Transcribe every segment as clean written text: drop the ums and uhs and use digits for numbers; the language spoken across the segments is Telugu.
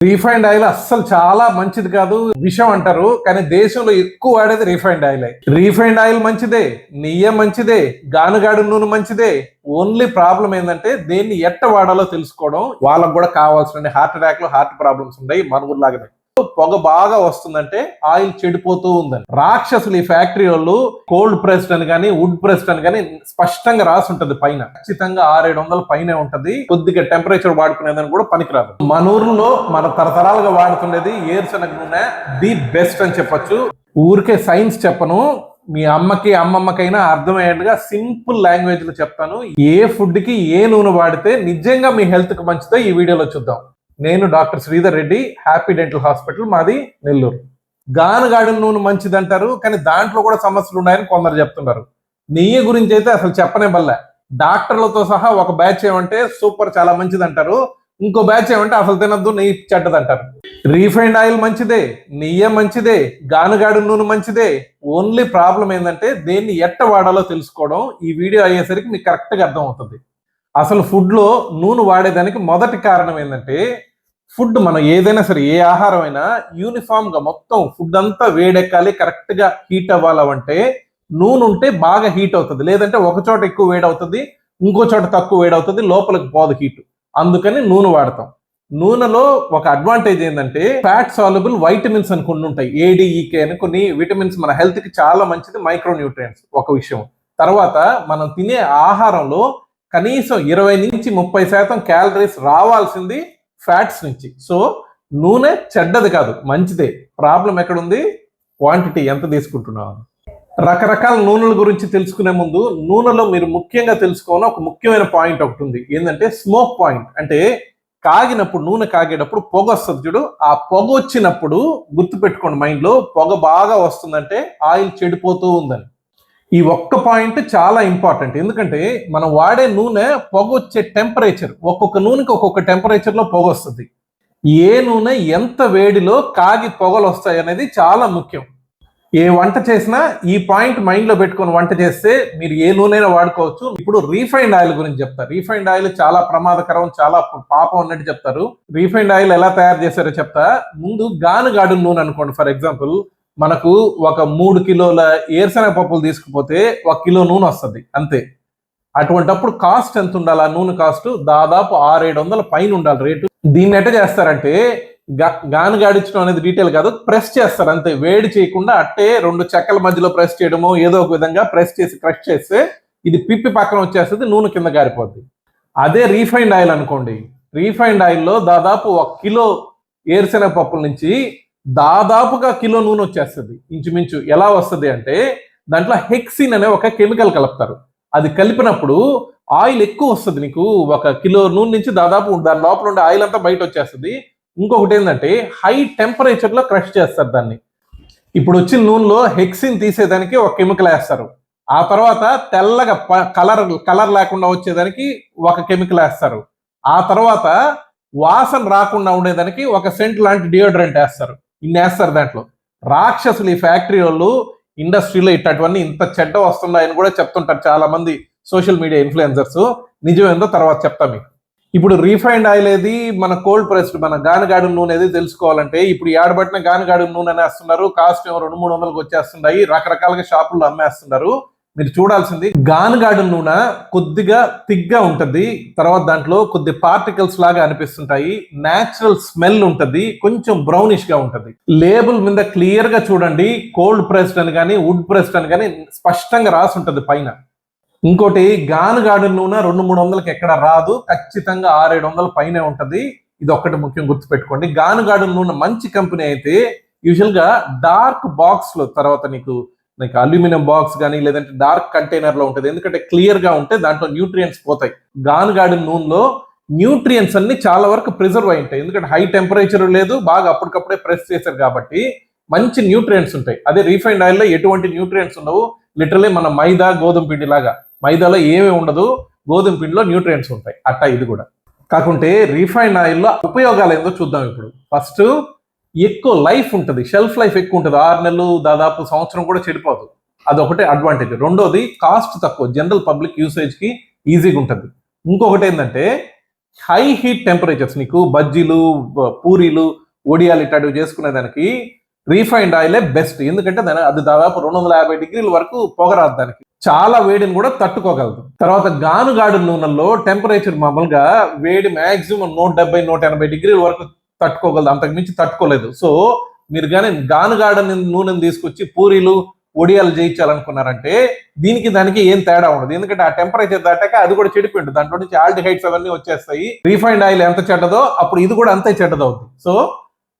రీఫైండ్ ఆయిల్ అస్సలు చాలా మంచిది కాదు, విషం అంటారు. కానీ దేశంలో ఎక్కువ వాడేది రీఫైండ్ ఆయిల్. రీఫైండ్ ఆయిల్ మంచిదే, నెయ్యి మంచిదే, గానుగాడు నూనె మంచిదే. ఓన్లీ ప్రాబ్లం ఏంటంటే దేన్ని ఎట్ట వాడాలో తెలుసుకోవడం. వాళ్ళకు కూడా కావాల్సిన హార్ట్ అటాక్ లో హార్ట్ ప్రాబ్లమ్స్ ఉన్నాయి మన ఊర్లాగానే. పొగ బాగా వస్తుందంటే ఆయిల్ చెడిపోతూ ఉందని రాక్షసులు ఈ ఫ్యాక్టరీ వాళ్ళు కోల్డ్ ప్రెస్డ్ అని కానీ వుడ్ ప్రెస్డ్ అని కానీ స్పష్టంగా రాసి ఉంటది పైన. ఖచ్చితంగా 600-700 పైనే ఉంటది. కొద్దిగా టెంపరేచర్ వాడుకునేదని కూడా పనికిరాదు. మన ఊర్లో మన తరతరాలుగా వాడుతుండేది ఏరుశనగ నూనె ది బెస్ట్ అని చెప్పొచ్చు. ఊరికే సైన్స్ చెప్పను, మీ అమ్మకి అమ్మమ్మకైనా అర్థమయ్యేట్టుగా సింపుల్ లాంగ్వేజ్ లో చెప్తాను. ఏ ఫుడ్ కి ఏ నూనె వాడితే నిజంగా మీ హెల్త్ కి మంచిదో ఈ వీడియోలో చూద్దాం. నేను doctor Sridhar Reddy, happy dental hospital, మాది నెల్లూరు. గానుగాడు నూనె మంచిది అంటారు, కానీ దాంట్లో కూడా సమస్యలు ఉన్నాయని కొందరు చెప్తున్నారు. నెయ్యి గురించి అయితే అసలు చెప్పనే బల్ల. డాక్టర్లతో సహా ఒక బ్యాచ్ ఏమంటే సూపర్ చాలా మంచిది అంటారు, ఇంకో బ్యాచ్ ఏమంటే అసలు తినద్దు, నెయ్యి చెడ్డది అంటారు. రీఫైండ్ ఆయిల్ మంచిదే, నెయ్యి మంచిదే, గానుగాడు నూనె మంచిదే. ఓన్లీ ప్రాబ్లం ఏంటంటే దేన్ని ఎట్ట వాడాలో తెలుసుకోవడం. ఈ వీడియో అయ్యేసరికి మీకు కరెక్ట్ గా అర్థం అవుతుంది. అసలు ఫుడ్ లో నూనె వాడేదానికి మొదటి కారణం ఏంటంటే, ఫుడ్ మనం ఏదైనా సరే ఏ ఆహారం అయినా యూనిఫామ్ గా మొత్తం ఫుడ్ అంతా వేడెక్కాలి, కరెక్ట్ గా హీట్ అవ్వాలంటే నూనె ఉంటే బాగా హీట్ అవుతుంది. లేదంటే ఒక చోట ఎక్కువ వేడవుతుంది, ఇంకో చోట తక్కువ వేడవుతుంది, లోపలికి పోదు హీట్. అందుకని నూనె వాడతాం. నూనెలో ఒక అడ్వాంటేజ్ ఏంటంటే ఫ్యాట్ సాల్యుబుల్ వైటమిన్స్ అని కొన్ని ఉంటాయి, ఏడిఈకే అని కొన్ని విటమిన్స్ మన హెల్త్ కి చాలా మంచిది, మైక్రో న్యూట్రియంట్స్ ఒక విషయం. తర్వాత మనం తినే ఆహారంలో కనీసం 20-30% క్యాలరీస్ రావాల్సింది ఫ్యాట్స్ నుంచి. సో నూనె చెడ్డది కాదు, మంచిదే. ప్రాబ్లం ఎక్కడుంది? క్వాంటిటీ ఎంత తీసుకుంటున్నావు. రకరకాల నూనెల గురించి తెలుసుకునే ముందు నూనెలో మీరు ముఖ్యంగా తెలుసుకోవాలని ఒక ముఖ్యమైన పాయింట్ ఒకటి ఉంది. ఏంటంటే స్మోక్ పాయింట్. అంటే కాగినప్పుడు, నూనె కాగేటప్పుడు పొగ వస్తుంది చూడు, ఆ పొగ వచ్చినప్పుడు గుర్తుపెట్టుకోండి మైండ్ లో, పొగ బాగా వస్తుందంటే ఆయిల్ చెడిపోతూ ఉందని. ఈ ఒక్క పాయింట్ చాలా ఇంపార్టెంట్. ఎందుకంటే మనం వాడే నూనె పొగ వచ్చే టెంపరేచర్, ఒక్కొక్క నూనెకి ఒక్కొక్క టెంపరేచర్ లో పొగ వస్తుంది. ఏ నూనె ఎంత వేడిలో కాగి పొగలు వస్తాయి అనేది చాలా ముఖ్యం. ఏ వంట చేసినా ఈ పాయింట్ మైండ్ లో పెట్టుకొని వంట చేస్తే మీరు ఏ నూనె వాడుకోవచ్చు. ఇప్పుడు రీఫైండ్ ఆయిల్ గురించి చెప్తారు. రీఫైండ్ ఆయిల్ చాలా ప్రమాదకరం, చాలా పాపం అన్నట్టు చెప్తారు. రీఫైండ్ ఆయిల్ ఎలా తయారు చేశారో చెప్తా. ముందు గానుగాడు నూనె అనుకోండి, ఫర్ ఎగ్జాంపుల్ మనకు ఒక 3 కిలోల ఏరుశనగ పప్పులు తీసుకుపోతే 1 కిలో నూనె వస్తుంది అంతే. అటువంటిప్పుడు కాస్ట్ ఎంత ఉండాలి? ఆ నూనె కాస్ట్ దాదాపు 600-700 పైన ఉండాలి రేటు. దీన్ని ఎట్ట చేస్తారంటే గానుగాడించడం అనేది డీటెయిల్ కాదు, ప్రెస్ చేస్తారు అంతే. వేడి చేయకుండా అట్టే 2 చెక్కల మధ్యలో ప్రెస్ చేయడమో ఏదో ఒక విధంగా ప్రెస్ చేసి క్రష్ చేస్తే ఇది పిప్పి పక్కన వచ్చేస్తుంది, నూనె కింద గారిపోద్ది. అదే రీఫైండ్ ఆయిల్ అనుకోండి, రీఫైండ్ ఆయిల్లో దాదాపు 1 కిలో ఏరుశనగ పప్పుల నుంచి దాదాపుగా కిలో నూనె వచ్చేస్తుంది ఇంచుమించు. ఎలా వస్తుంది అంటే దాంట్లో హెక్సిన్ అనే ఒక కెమికల్ కలుపుతారు. అది కలిపినప్పుడు ఆయిల్ ఎక్కువ వస్తుంది. నీకు 1 కిలో నూనె నుంచి దాదాపు దాని లోపల ఉండే ఆయిల్ అంతా బయట వచ్చేస్తుంది. ఇంకొకటి ఏంటంటే హై టెంపరేచర్ లో క్రష్ చేస్తారు దాన్ని. ఇప్పుడు వచ్చిన నూనెలో హెక్సిన్ తీసేదానికి ఒక కెమికల్ వేస్తారు. ఆ తర్వాత తెల్లగా కలర్ లేకుండా వచ్చేదానికి ఒక కెమికల్ వేస్తారు. ఆ తర్వాత వాసన రాకుండా ఉండేదానికి ఒక సెంట్ లాంటి డియోడ్రెంట్ వేస్తారు. ఇన్ని వేస్తారు దాంట్లో. రాక్షసులు ఈ ఫ్యాక్టరీ వాళ్ళు ఇండస్ట్రీలో ఇట్టవన్నీ ఇంత చెడ్డ వస్తున్నాయని కూడా చెప్తుంటారు చాలా మంది సోషల్ మీడియా ఇన్ఫ్లుయెన్సర్స్. నిజమేందో తర్వాత చెప్తా మీకు. ఇప్పుడు రీఫైండ్ ఆయిల్ ఏది, మన కోల్డ్ ప్రెస్డ్ మన గానుగాడు నూనె ఏది తెలుసుకోవాలంటే ఇప్పుడు ఏడబట్టిన గానుగాడు నూనె అనేస్తున్నారు. కాస్ట్ 200-300 వచ్చేస్తున్నాయి, రకరకాలుగా షాపుల్లో అమ్మేస్తున్నారు. మీరు చూడాల్సింది గానుగాడు నూనె కొద్దిగా థిక్గా ఉంటది, తర్వాత దాంట్లో కొద్ది పార్టికల్స్ లాగా అనిపిస్తుంటాయి, నేచురల్ స్మెల్ ఉంటది, కొంచెం బ్రౌనిష్ గా ఉంటది. లేబుల్ మీద క్లియర్ గా చూడండి, కోల్డ్ ప్రెస్డ్ అని కానీ వుడ్ ప్రెస్డ్ అని కానీ స్పష్టంగా రాసి ఉంటది పైన. ఇంకోటి గానుగాడు నూనె 200-300 ఎక్కడ రాదు, ఖచ్చితంగా 600-700 పైనే ఉంటది. ఇది ఒక్కటి ముఖ్యం గుర్తుపెట్టుకోండి. గానుగాడు నూనె మంచి కంపెనీ అయితే యూజువల్ గా డార్క్ బాక్స్ లో, తర్వాత నీకు అల్యూమినియం బాక్స్ కానీ లేదంటే డార్క్ కంటైనర్ లో ఉంటుంది. ఎందుకంటే క్లియర్ గా ఉంటే దాంట్లో న్యూట్రియంట్స్ పోతాయి. గానుగాడు నూనెలో న్యూట్రియంట్స్ అన్ని చాలా వరకు ప్రిజర్వ్ అయి ఉంటాయి. ఎందుకంటే హై టెంపరేచర్ లేదు, బాగా అప్పటికప్పుడే ప్రెస్ చేశారు కాబట్టి మంచి న్యూట్రియంట్స్ ఉంటాయి. అదే రీఫైండ్ ఆయిల్ లో ఎటువంటి న్యూట్రియంట్స్ ఉండవు. లిటరలీ మన మైదా గోధుమ పిండి లాగా, మైదాలో ఏమీ ఉండదు, గోధుమ పిండిలో న్యూట్రియంట్స్ ఉంటాయి. అట్టా ఇది కూడా. కాకుంటే రీఫైండ్ ఆయిల్ లో ఉపయోగాలు ఏందో చూద్దాం ఇప్పుడు. ఫస్ట్, ఎక్కువ లైఫ్ ఉంటుంది, షెల్ఫ్ లైఫ్ ఎక్కువ ఉంటుంది. 6 నెలలు దాదాపు సంవత్సరం కూడా చెడిపోదు. అదొకటే అడ్వాంటేజ్. రెండోది కాస్ట్ తక్కువ, జనరల్ పబ్లిక్ యూసేజ్ కి ఈజీగా ఉంటుంది. ఇంకొకటి ఏంటంటే హై హీట్ టెంపరేచర్స్ నీకు బజ్జీలు, పూరీలు, ఒడియాలు ఇట్లాంటివి చేసుకునే దానికి రీఫైండ్ ఆయిలే బెస్ట్. ఎందుకంటే అది దాదాపు 250 డిగ్రీల వరకు పొగరాదు, దానికి చాలా వేడిని కూడా తట్టుకోగలదు. తర్వాత గానుగాడు నూనెల్లో టెంపరేచర్ మామూలుగా వేడి మాక్సిమం 170-180 డిగ్రీల వరకు తట్టుకోగలదు, అంతకు మించి తట్టుకోలేదు. సో మీరు కానీ గానుగాడ నూనెను తీసుకొచ్చి పూరీలు, ఒడియాలు చేయించాలనుకున్నారంటే దీనికి దానికి ఏం తేడా ఉండదు. ఎందుకంటే ఆ టెంపరేచర్ దాటాక అది కూడా చెడిపోయింది, దాంట్లో నుంచి ఆల్డిహైడ్స్ అవన్నీ వచ్చేస్తాయి. రీఫైండ్ ఆయిల్ ఎంత చెడ్డదో అప్పుడు ఇది కూడా అంతే చెడ్డదవుతుంది. సో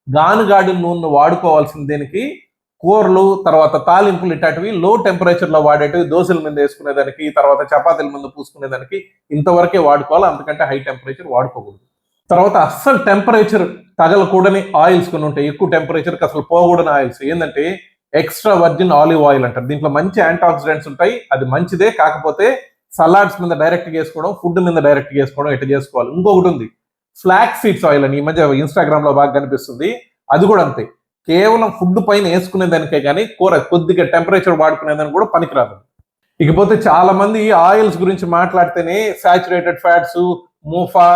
గానుగాడి నూనె వాడుకోవాల్సిన దేనికి కూరలు, తర్వాత తాలింపులు ఇట్లాంటివి లో టెంపరేచర్ లో వాడేటివి, దోశల మీద వేసుకునేదానికి, తర్వాత చపాతీల మీద పూసుకునేదానికి ఇంతవరకే వాడుకోవాలి, అంతకంటే హై టెంపరేచర్ వాడుకోకూడదు. తర్వాత అస్సలు టెంపరేచర్ తగలకూడని ఆయిల్స్ కొన్ని ఉంటాయి, ఎక్కువ టెంపరేచర్కి అసలు పోకూడని ఆయిల్స్. ఏంటంటే ఎక్స్ట్రా వర్జిన్ ఆలివ్ ఆయిల్ అంటారు. దీంట్లో మంచి యాంటీ ఆక్సిడెంట్స్ ఉంటాయి, అది మంచిదే. కాకపోతే సలాడ్స్ మీద డైరెక్ట్ చేసుకోవడం, ఫుడ్ మీద డైరెక్ట్ చేసుకోవడం ఎట్లా చేసుకోవాలి. ఇంకొకటి ఉంది ఫ్లాక్ సీడ్స్ ఆయిల్ అని, ఈ మధ్య ఇన్స్టాగ్రామ్ లో బాగా కనిపిస్తుంది. అది కూడా అంతే, కేవలం ఫుడ్ పైన వేసుకునే దానికే కానీ కూర కొద్దిగా టెంపరేచర్ వాడుకునేదానికి కూడా పనికిరాదు. ఇకపోతే చాలా మంది ఆయిల్స్ గురించి మాట్లాడితేనే సాచురేటెడ్ ఫ్యాట్స్, మూఫా,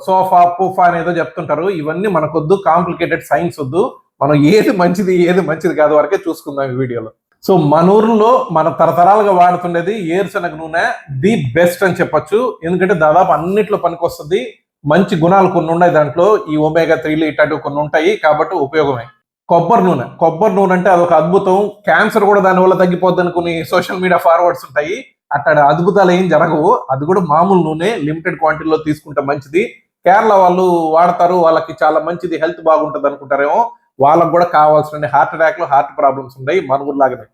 సోఫా, పూఫా అనేదో చెప్తుంటారు. ఇవన్నీ మనకొద్దు, కాంప్లికేటెడ్ సైన్స్ వద్దు. మనం ఏది మంచిది కాదు వరకే చూసుకుందాం ఈ వీడియోలో. సో మన ఊర్లో మన తరతరాలుగా వాడుతుండేది ఏరుశనగ నూనె ది బెస్ట్ అని చెప్పొచ్చు. ఎందుకంటే దాదాపు అన్నిట్లో పనికొస్తుంది, మంచి గుణాలు కొన్ని ఉన్నాయి దాంట్లో, ఈ ఒమేగా 3లు ఇట్లాంటివి కొన్ని ఉంటాయి కాబట్టి ఉపయోగమే. కొబ్బరి నూనె అంటే అదొక అద్భుతం. క్యాన్సర్ కూడా దానివల్ల తగ్గిపోద్ది అని కొన్ని సోషల్ మీడియా ఫార్వర్డ్స్ ఉంటాయి. అట్లా అద్భుతాలు ఏం జరగవు. అది కూడా మామూలు నూనె, లిమిటెడ్ క్వాంటిటీలో తీసుకుంటే మంచిది. కేరళ వాళ్ళు వాడతారు, వాళ్ళకి చాలా మంచిది, హెల్త్ బాగుంటుంది అనుకుంటారేమో. వాళ్ళకు కూడా కావాల్సిన హార్ట్ అటాక్లు, హార్ట్ ప్రాబ్లమ్స్ ఉన్నాయి మన ఊర్లాగానే.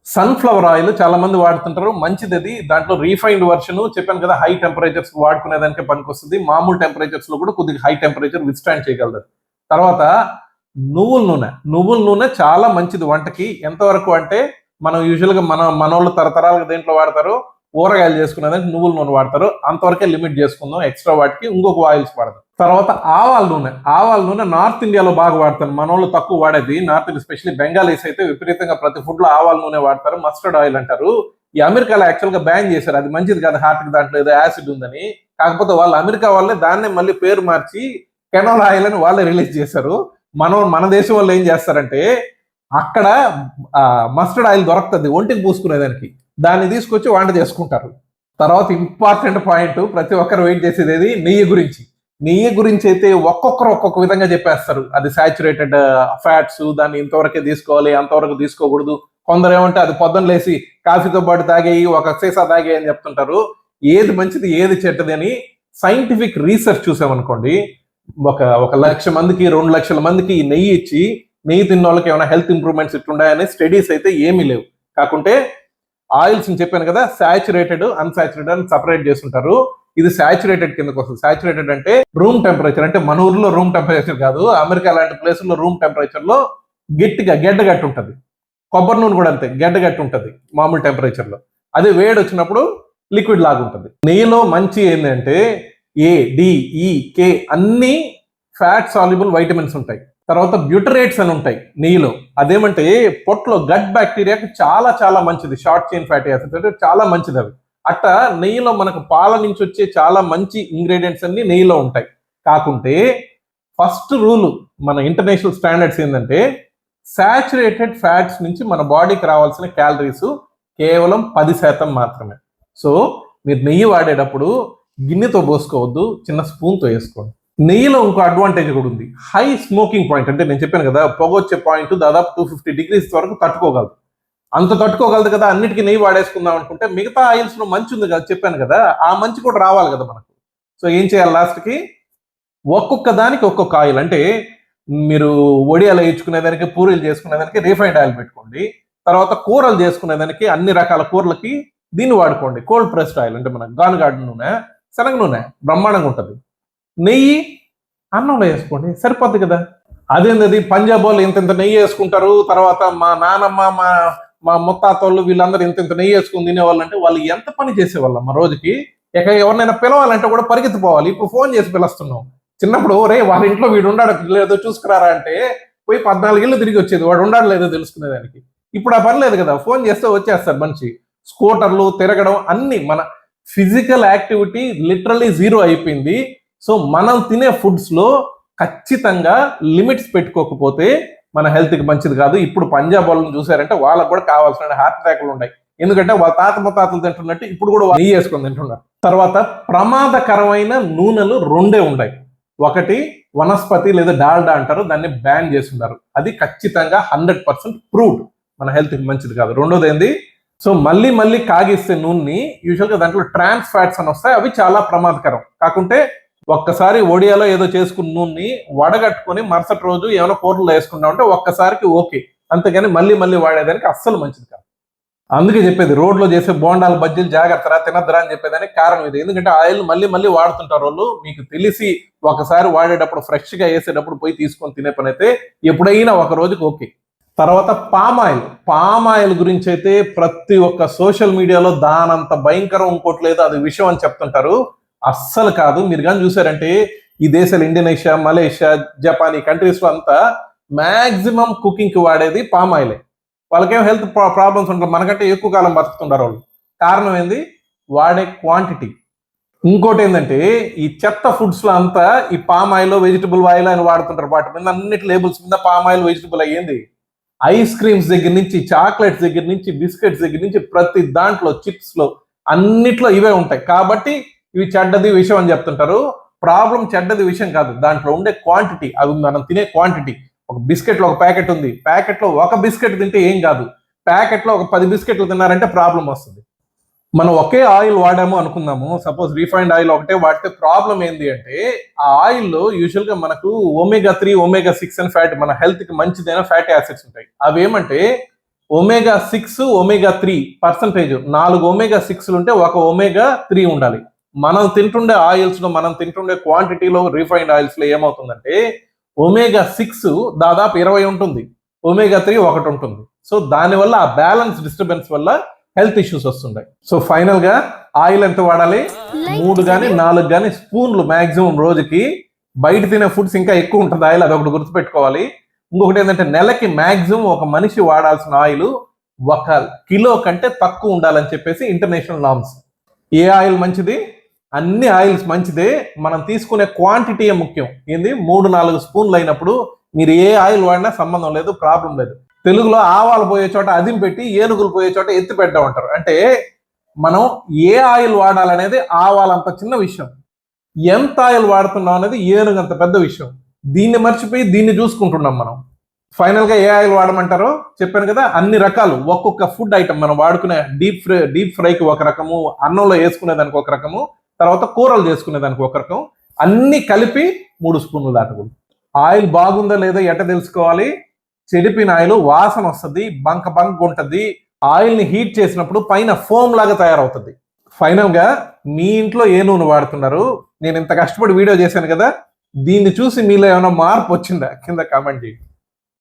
సన్ఫ్లవర్ ఆయిల్ చాలా మంది వాడుతుంటారు, మంచిది అది. దాంట్లో రీఫైన్డ్ వర్షన్ చెప్పాను కదా, హై టెంపరేచర్స్ వాడుకునేదానికే పనికొస్తుంది. మామూలు టెంపరేచర్స్ లో కూడా కొద్దిగా హై టెంపరేచర్ విత్స్టాండ్ చేయగలదు. తర్వాత నువ్వుల నూనె చాలా మంచిది వంటకి. ఎంతవరకు అంటే మనం యూజువల్ గా మనోళ్ళు తరతరాలుగా దేంట్లో వాడతారు, ఊరగాయలు చేసుకునేదానికి నువ్వుల నూనె వాడతారు, అంతవరకే లిమిట్ చేసుకుందాం. ఎక్స్ట్రా వాటికి ఇంకొక ఆయిల్స్ వాడతారు. తర్వాత ఆవాల నూనె నార్త్ ఇండియాలో బాగా వాడతారు, మనోళ్ళు తక్కువ వాడేది. నార్త్ ఇండియా ఎస్పెషల్లీ బెంగాలీస్ అయితే విపరీతంగా ప్రతి ఫుడ్ లో ఆవాల నూనె వాడతారు. మస్టర్డ్ ఆయిల్ అంటారు. ఈ అమెరికాలో యాక్చువల్ గా బ్యాన్ చేశారు, అది మంచిది కాదు హార్ట్ కి, దాంట్లో ఏదో యాసిడ్ ఉందని. కాకపోతే వాళ్ళు అమెరికా వాళ్ళే దాన్నే మళ్ళీ పేరు మార్చి కెనోలా ఆయిల్ అని వాళ్ళే రిలీజ్ చేశారు. మన దేశం వాళ్ళు ఏం చేస్తారంటే అక్కడ మస్టర్డ్ ఆయిల్ దొరుకుతుంది ఒంటికి పూసుకునేదానికి, దాన్ని తీసుకొచ్చి వంట చేసుకుంటారు. తర్వాత ఇంపార్టెంట్ పాయింట్, ప్రతి ఒక్కరు వెయిట్ చేసేది నెయ్యి గురించి అయితే ఒక్కొక్కరు ఒక్కొక్క విధంగా చెప్పేస్తారు. అది సాచురేటెడ్ ఫ్యాట్స్, దాన్ని ఇంతవరకే తీసుకోవాలి, అంతవరకు తీసుకోకూడదు. కొందరు ఏమంటే అది పొద్దున్న లేసి కాఫీతో పాటు తాగేయి, ఒక సీసా తాగేయి అని చెప్తుంటారు. ఏది మంచిది ఏది చెడ్డది అని సైంటిఫిక్ రీసెర్చ్ చూసామనుకోండి, ఒక 1,00,000 మందికి 2,00,000 మందికి నెయ్యి ఇచ్చి, నెయ్యి తిన్న వాళ్ళకి ఏమైనా హెల్త్ ఇంప్రూవ్మెంట్స్ ఇట్లున్నాయని స్టడీస్ అయితే ఏమీ లేవు. కాకుంటే ఆయిల్స్ చెప్పాను కదా, సాచురేటెడ్, అన్సాచురేటెడ్ అని సపరేట్ చేస్తుంటారు. ఇది సాచురేటెడ్ కిందకు వస్తుంది. సాచురేటెడ్ అంటే రూమ్ టెంపరేచర్, అంటే మన ఊర్లో రూమ్ టెంపరేచర్ కాదు, అమెరికా లాంటి ప్లేసుల్లో రూమ్ టెంపరేచర్ లో గట్టిగా గడ్డగట్టి ఉంటుంది. కొబ్బరి నూనె కూడా అంతే, గడ్డగట్టి ఉంటుంది మామూలు టెంపరేచర్ లో. అదే వేడి వచ్చినప్పుడు లిక్విడ్ లాగా ఉంటుంది. నెయ్యిలో మంచి ఏంటంటే ఏ, డి, ఈ, కే అన్ని ఫ్యాట్ సాల్యుబుల్ వైటమిన్స్ ఉంటాయి. తర్వాత బ్యూటరేట్స్ అని ఉంటాయి నెయ్యిలో. అదేమంటే పొట్లో గట్ బ్యాక్టీరియాకి చాలా చాలా మంచిది. షార్ట్ చైన్ ఫ్యాటీ యాసిడ్స్ అంటే చాలా మంచిది అవి. అట్లా నెయ్యిలో మనకు పాల నుంచి వచ్చే చాలా మంచి ఇంగ్రీడియంట్స్ అన్ని నెయ్యిలో ఉంటాయి. కాకుంటే ఫస్ట్ రూల్ మన ఇంటర్నేషనల్ స్టాండర్డ్స్ ఏంటంటే సాచురేటెడ్ ఫ్యాట్స్ నుంచి మన బాడీకి రావాల్సిన క్యాలరీస్ కేవలం 10% మాత్రమే. సో మీరు నెయ్యి వాడేటప్పుడు గిన్నెతో పోసుకోవద్దు, చిన్న స్పూన్తో వేసుకోండి. నెయ్యిలో ఇంకో అడ్వాంటేజ్ కూడా ఉంది, హై స్మోకింగ్ పాయింట్. అంటే నేను చెప్పాను కదా, పొగ వచ్చే పాయింట్ దాదాపు 250 డిగ్రీస్ వరకు తట్టుకోగలదు. అంత తట్టుకోగలదు కదా, అన్నిటికీ నెయ్యి వాడేసుకుందాం అనుకుంటే మిగతా ఆయిల్స్ లో మంచి ఉంది కదా, చెప్పాను కదా, ఆ మంచి కూడా రావాలి కదా మనకు. సో ఏం చేయాలి, లాస్ట్కి ఒక్కొక్క దానికి ఒక్కొక్క ఆయిల్. అంటే మీరు వడియాలు వేయించుకునేదానికి, పూరీలు చేసుకునేదానికి రీఫైండ్ ఆయిల్ పెట్టుకోండి. తర్వాత కూరలు చేసుకునేదానికి అన్ని రకాల కూరలకి దీన్ని వాడుకోండి, కోల్డ్ ప్రెస్డ్ ఆయిల్. అంటే మన గానుగాడు నూనె, శనగ నూనె బ్రహ్మాండంగా ఉంటుంది. నెయ్యి అన్నంలో వేసుకోండి, సరిపోద్ది కదా. అదేంటది పంజాబ్ వాళ్ళు ఇంత నెయ్యి వేసుకుంటారు, తర్వాత మా నానమ్మ, మా ముత్తాతోళ్ళు వీళ్ళందరూ ఇంత నెయ్యి వేసుకుని తినేవాళ్ళు. అంటే వాళ్ళు ఎంత పని చేసేవాళ్ళం మా రోజుకి. ఇక ఎవరినైనా పిలవాలంటే కూడా పరిగెత్తిపోవాలి. ఇప్పుడు ఫోన్ చేసి పిలుస్తున్నాం. చిన్నప్పుడు రే వాళ్ళ ఇంట్లో వీడు ఉండాడు లేదో చూసుకురారా అంటే పోయి 14 ఇళ్ళు తిరిగి వచ్చేది, వాడు ఉండాడు లేదో తెలుసుకునేదానికి. ఇప్పుడు ఆ పని లేదు కదా, ఫోన్ చేస్తే వచ్చేస్తారు మనిషి. స్కూటర్లు, తిరగడం, అన్ని మన ఫిజికల్ యాక్టివిటీ లిటరల్లీ జీరో అయిపోయింది. సో మనం తినే ఫుడ్స్ లో ఖచ్చితంగా లిమిట్స్ పెట్టుకోకపోతే మన హెల్త్ కి మంచిది కాదు. ఇప్పుడు పంజాబ్ వాళ్ళని చూసారంటే వాళ్ళకు కూడా కావాల్సిన హార్ట్ అటాక్లు ఉన్నాయి. ఎందుకంటే వాళ్ళ తాత ముత్తాతలు తింటున్నట్టు ఇప్పుడు కూడా నెయ్యి వేసుకొని తింటున్నారు. తర్వాత ప్రమాదకరమైన నూనెలు రెండే ఉన్నాయి. ఒకటి వనస్పతి లేదా డాల్డా అంటారు, దాన్ని బ్యాన్ చేస్తున్నారు. అది ఖచ్చితంగా 100% ప్రూవ్డ్ మన హెల్త్ కి మంచిది కాదు. రెండోది ఏంది, సో మళ్ళీ మళ్ళీ కాగిస్తే నూనెని యూజువల్ గా దాంట్లో ట్రాన్స్ ఫ్యాట్స్ అని వస్తాయి, అవి చాలా ప్రమాదకరం. కాకుంటే ఒక్కసారి ఒడియాలో ఏదో చేసుకున్న నూనెని వడగట్టుకొని మరుసటి రోజు ఏమైనా కూరలు వేసుకున్నా ఉంటే ఒక్కసారికి ఓకే, అంతేగాని మళ్ళీ మళ్ళీ వాడేదానికి అస్సలు మంచిది కాదు. అందుకే చెప్పేది రోడ్లో చేసే బోండాలు బజ్జీలు జాగ్రత్తరా తినద్దరా అని చెప్పేదానికి కారణం ఇది. ఎందుకంటే ఆయిల్ మళ్ళీ మళ్ళీ వాడుతుంటారు వాళ్ళు. మీకు తెలిసి ఒకసారి వాడేటప్పుడు ఫ్రెష్ గా వేసేటప్పుడు పోయి తీసుకొని తినే పని అయితే ఎప్పుడైనా ఒక రోజుకి ఓకే. తర్వాత పామ్ ఆయిల్ గురించి అయితే ప్రతి ఒక్క సోషల్ మీడియాలో దానంత భయంకరం ఇంకోట్లేదు, అది విషయం అని చెప్తుంటారు. అస్సలు కాదు. మీరు కానీ చూసారంటే ఈ దేశాలు ఇండోనేషియా, మలేషియా, జపాన్ ఈ కంట్రీస్ లో అంతా మాక్సిమం కుకింగ్ కి వాడేది పామ్ ఆయిలే. వాళ్ళకేం హెల్త్ ప్రాబ్లమ్స్ ఉంటారు, మనకంటే ఎక్కువ కాలం బతుకుతుంటారు వాళ్ళు. కారణం ఏంది, వాడే క్వాంటిటీ. ఇంకోటి ఏంటంటే ఈ చెత్త ఫుడ్స్ లో అంతా ఈ పామ్ ఆయిల్ వెజిటబుల్ ఆయిల్ అని వాడుతుంటారు. వాటి మీద అన్నిటి లేబుల్స్ మీద పామ్ ఆయిల్ వెజిటబుల్ అయ్యింది. ఐస్ క్రీమ్స్ దగ్గర నుంచి, చాక్లెట్స్ దగ్గర నుంచి, బిస్కెట్స్ దగ్గర నుంచి ప్రతి దాంట్లో, చిప్స్ లో అన్నిట్లో ఇవే ఉంటాయి. కాబట్టి ఇవి చెడ్డది విషయం అని చెప్తుంటారు. ప్రాబ్లం చెడ్డది విషయం కాదు, దాంట్లో ఉండే క్వాంటిటీ, అవి మనం తినే క్వాంటిటీ. ఒక బిస్కెట్ లో ఒక ప్యాకెట్ ఉంది, ప్యాకెట్ లో ఒక బిస్కెట్ తింటే ఏం కాదు, ప్యాకెట్ లో ఒక 10 బిస్కెట్లు తిన్నారంటే ప్రాబ్లం వస్తుంది. మనం ఒకే ఆయిల్ వాడాము అనుకుందాము, సపోజ్ రిఫైన్డ్ ఆయిల్ ఒకటే వాడితే ప్రాబ్లం ఏంటి అంటే ఆ ఆయిల్ లో యూజువల్ గా మనకు omega-3, omega-6 అని ఫ్యాట్, మన హెల్త్ కి మంచిదైన ఫ్యాటీ యాసిడ్స్ ఉంటాయి. అవి ఏమంటే omega-6, omega-3 పర్సంటేజ్, 4 omega-6 ఉంటే ఒక omega-3 ఉండాలి. మనం తింటుండే ఆయిల్స్ లో, మనం తింటుండే క్వాంటిటీలో రిఫైన్డ్ ఆయిల్స్ లో ఏమవుతుందంటే omega-6 దాదాపు 20 ఉంటుంది, omega-3 1 ఉంటుంది. సో దానివల్ల ఆ బ్యాలెన్స్ డిస్టర్బెన్స్ వల్ల హెల్త్ ఇష్యూస్ వస్తుంటాయి. సో ఫైనల్ గా ఆయిల్ ఎంత వాడాలి, 3 కానీ 4 కానీ స్పూన్లు మాక్సిమం రోజుకి. బయట తినే ఫుడ్స్ ఇంకా ఎక్కువ ఉంటుంది ఆయిల్, అదొకటి గుర్తుపెట్టుకోవాలి. ఇంకొకటి ఏంటంటే నెలకి మాక్సిమం ఒక మనిషి వాడాల్సిన ఆయిల్ 1 కిలో కంటే తక్కువ ఉండాలని చెప్పేసి ఇంటర్నేషనల్ నార్మ్స్. ఏ ఆయిల్ మంచిది, అన్ని ఆయిల్స్ మంచిదే, మనం తీసుకునే క్వాంటిటీయే ముఖ్యం. ఏంది, 3-4 స్పూన్లు అయినప్పుడు మీరు ఏ ఆయిల్ వాడినా సంబంధం లేదు, ప్రాబ్లం లేదు. తెలుగులో ఆవాలు పోయే చోట అదిం పెట్టి, ఏనుగులు పోయే చోట ఎత్తి పెట్టమంటారు. అంటే మనం ఏ ఆయిల్ వాడాలనేది ఆవాలంత చిన్న విషయం, ఎంత ఆయిల్ వాడుతున్నాం అనేది ఏనుగు అంత పెద్ద విషయం. దీన్ని మర్చిపోయి దీన్ని చూసుకుంటున్నాం మనం. ఫైనల్ గా ఏ ఆయిల్ వాడమంటారో చెప్పాను కదా, అన్ని రకాలు, ఒక్కొక్క ఫుడ్ ఐటమ్ మనం వాడుకునే డీప్ ఫ్రైకి ఒక రకము, అన్నంలో వేసుకునేదానికి ఒక రకము, తర్వాత కూరలు చేసుకునేదానికి ఒక రకం, అన్ని కలిపి 3 స్పూన్లు దాటకూడదు. ఆయిల్ బాగుందా లేదా ఎట్ట తెలుసుకోవాలి, చెడిపిన ఆయిల్ వాసన వస్తుంది, బంక ఉంటుంది. ఆయిల్ ని హీట్ చేసినప్పుడు పైన ఫోమ్ లాగా తయారవుతుంది. ఫైనల్ గా మీ ఇంట్లో ఏ నూనె వాడుతున్నారు, నేను ఇంత కష్టపడి వీడియో చేశాను కదా, దీన్ని చూసి మీలో ఏమైనా మార్పు వచ్చిందా కింద కామెంట్ చేయండి.